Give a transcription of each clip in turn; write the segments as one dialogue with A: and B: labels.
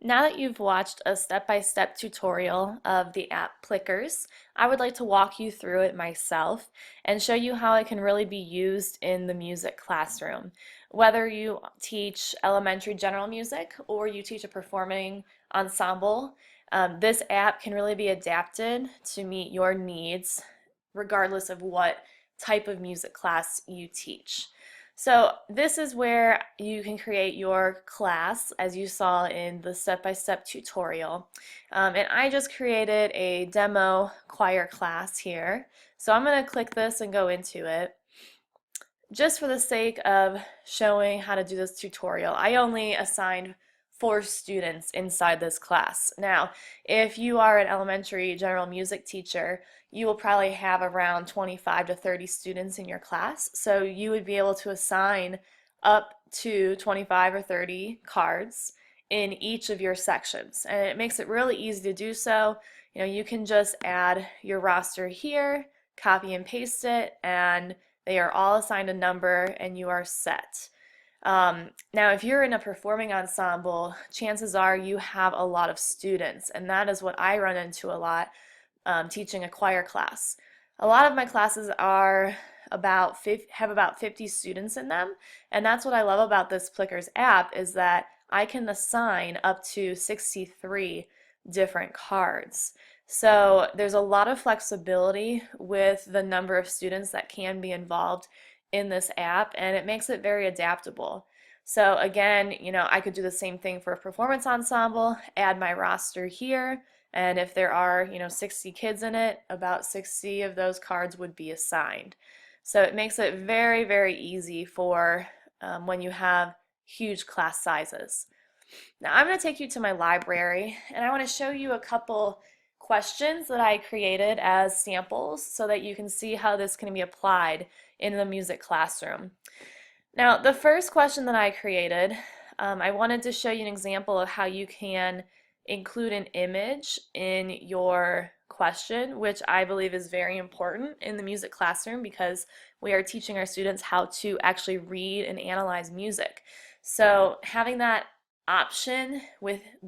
A: Now that you've watched a step-by-step tutorial of the app Plickers, I would like to walk you through it myself and show you how it can really be used in the music classroom. Whether you teach elementary general music or you teach a performing ensemble, this app can really be adapted to meet your needs regardless of what type of music class you teach. So this is where you can create your class as you saw in the step-by-step tutorial. And I just created a demo choir class here. So I'm going to click this and go into it. Just for the sake of showing how to do this tutorial, I only assigned 4 students inside this class. Now, if you are an elementary general music teacher, you will probably have around 25 to 30 students in your class, so you would be able to assign up to 25 or 30 cards in each of your sections, and it makes it really easy to do so. You can just add your roster here, copy and paste it, and they are all assigned a number and you are set. Now, if you're in a performing ensemble, chances are you have a lot of students, and that is what I run into a lot teaching a choir class. A lot of my classes are have about 50 students in them, and that's what I love about this Plickers app is that I can assign up to 63 different cards. So there's a lot of flexibility with the number of students that can be involved in this app, and it makes it very adaptable. So again, I could do the same thing for a performance ensemble, add my roster here, and if there are, 60 kids in it, about 60 of those cards would be assigned. So it makes it very, very easy for when you have huge class sizes. Now I'm going to take you to my library, and I want to show you a couple questions that I created as samples so that you can see how this can be applied in the music classroom. Now, the first question that I created, I wanted to show you an example of how you can include an image in your question, which I believe is very important in the music classroom because we are teaching our students how to actually read and analyze music. So having that option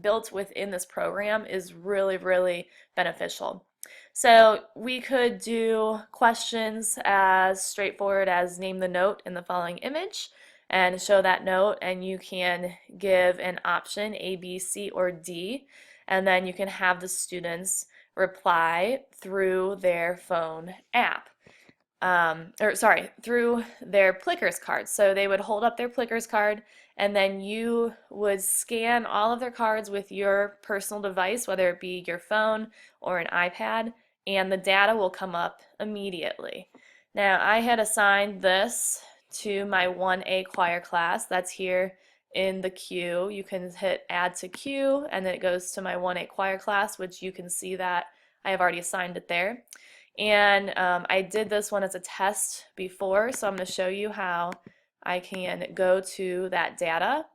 A: built within this program is really, really beneficial. So we could do questions as straightforward as name the note in the following image and show that note, and you can give an option A, B, C, or D, and then you can have the students reply through their phone app. Through their Plickers card. So they would hold up their Plickers card, and then you would scan all of their cards with your personal device, whether it be your phone or an iPad, and the data will come up immediately. Now, I had assigned this to my 1A choir class. That's here in the queue. You can hit add to queue, and then it goes to my 1A choir class, which you can see that I have already assigned it there. And I did this one as a test before, so I'm going to show you how I can go to that data,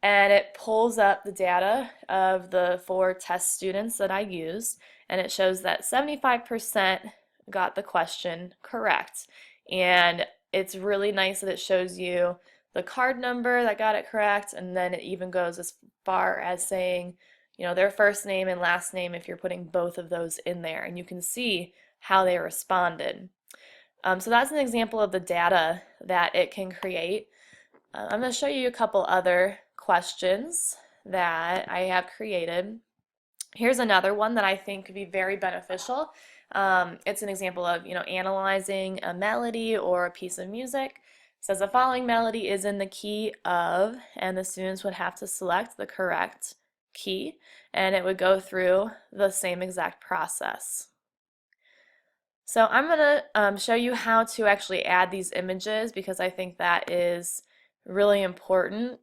A: and it pulls up the data of the 4 test students that I used, and it shows that 75% got the question correct. And it's really nice that it shows you the card number that got it correct, and then it even goes as far as saying their first name and last name if you're putting both of those in there, and you can see how they responded. So that's an example of the data that it can create. I'm going to show you a couple other questions that I have created. Here's another one that I think could be very beneficial. It's an example of analyzing a melody or a piece of music. It says the following melody is in the key of, and the students would have to select the correct key, and it would go through the same exact process. So I'm going to show you how to actually add these images because I think that is really important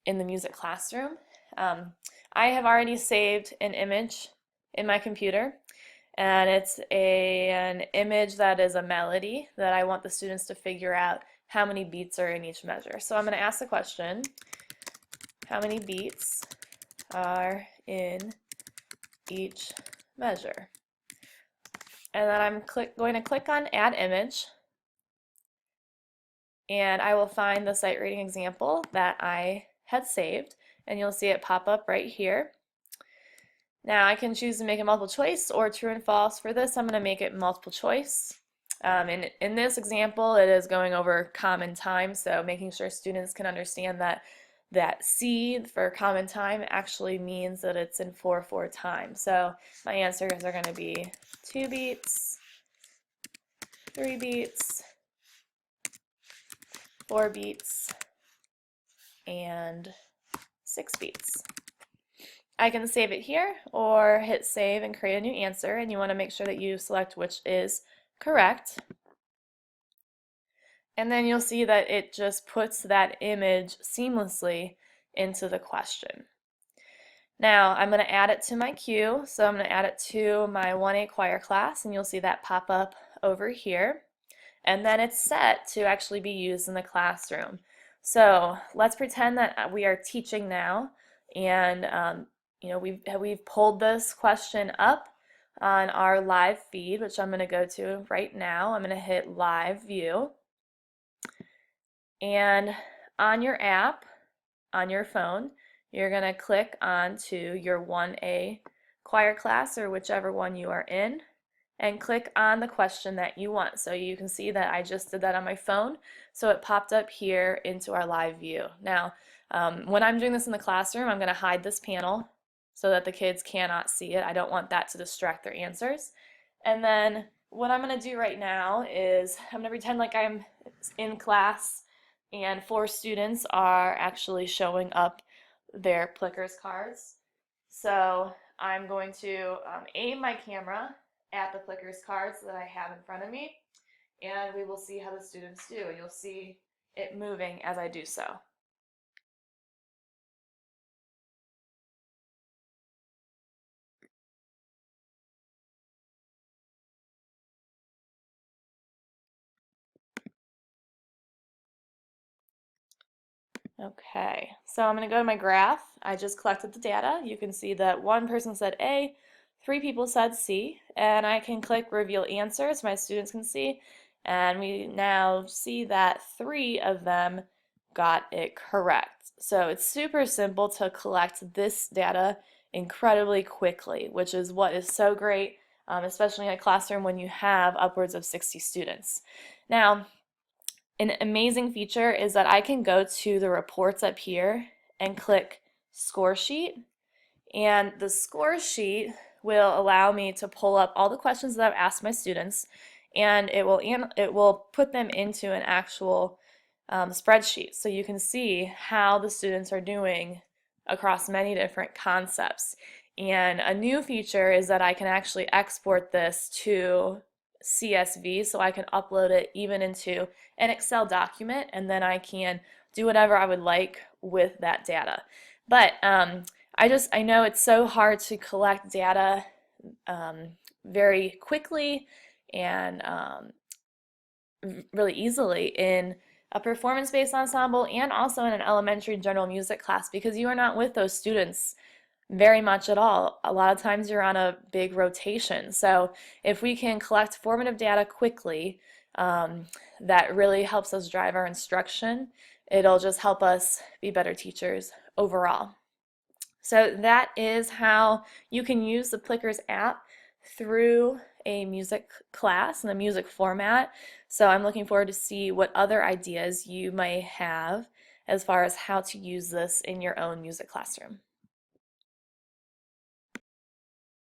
A: in the music classroom. I have already saved an image in my computer, and it's an image that is a melody that I want the students to figure out how many beats are in each measure. So I'm going to ask the question, how many beats are in each measure? And then I'm going to click on Add Image, and I will find the sight reading example that I had saved, and you'll see it pop up right here. Now I can choose to make it multiple choice or true and false. For this, I'm going to make it multiple choice. In this example, it is going over common time, so making sure students can understand that C for common time actually means that it's in 4/4 time. So my answers are going to be 2 beats, 3 beats, 4 beats, and 6 beats. I can save it here or hit save and create a new answer, and you want to make sure that you select which is correct. And then you'll see that it just puts that image seamlessly into the question. Now I'm going to add it to my queue, so I'm going to add it to my 1A choir class, and you'll see that pop up over here. And then it's set to actually be used in the classroom. So let's pretend that we are teaching now, and we've pulled this question up on our live feed, which I'm going to go to right now. I'm going to hit live view, and on your app, on your phone, you're going to click onto your 1A choir class or whichever one you are in, and click on the question that you want. So you can see that I just did that on my phone, so it popped up here into our live view. Now, when I'm doing this in the classroom, I'm going to hide this panel so that the kids cannot see it. I don't want that to distract their answers. And then what I'm going to do right now is I'm going to pretend like I'm in class and 4 students are actually showing up their Plickers cards. So I'm going to aim my camera at the Plickers cards that I have in front of me, and we will see how the students do. You'll see it moving as I do so. Okay, so I'm going to go to my graph. I just collected the data. You can see that one person said A, 3 people said C, and I can click reveal answers. My students can see, and we now see that 3 of them got it correct. So it's super simple to collect this data incredibly quickly, which is what is so great, especially in a classroom when you have upwards of 60 students. Now, an amazing feature is that I can go to the reports up here and click score sheet, and the score sheet will allow me to pull up all the questions that I've asked my students, and it will put them into an actual spreadsheet, so you can see how the students are doing across many different concepts. And a new feature is that I can actually export this to CSV, so I can upload it even into an Excel document, and then I can do whatever I would like with that data. But I know it's so hard to collect data very quickly and really easily in a performance-based ensemble and also in an elementary general music class, because you are not with those students very much at all. A lot of times you're on a big rotation. So if we can collect formative data quickly, that really helps us drive our instruction. It'll just help us be better teachers overall. So that is how you can use the Plickers app through a music class in the music format. So I'm looking forward to see what other ideas you may have as far as how to use this in your own music classroom.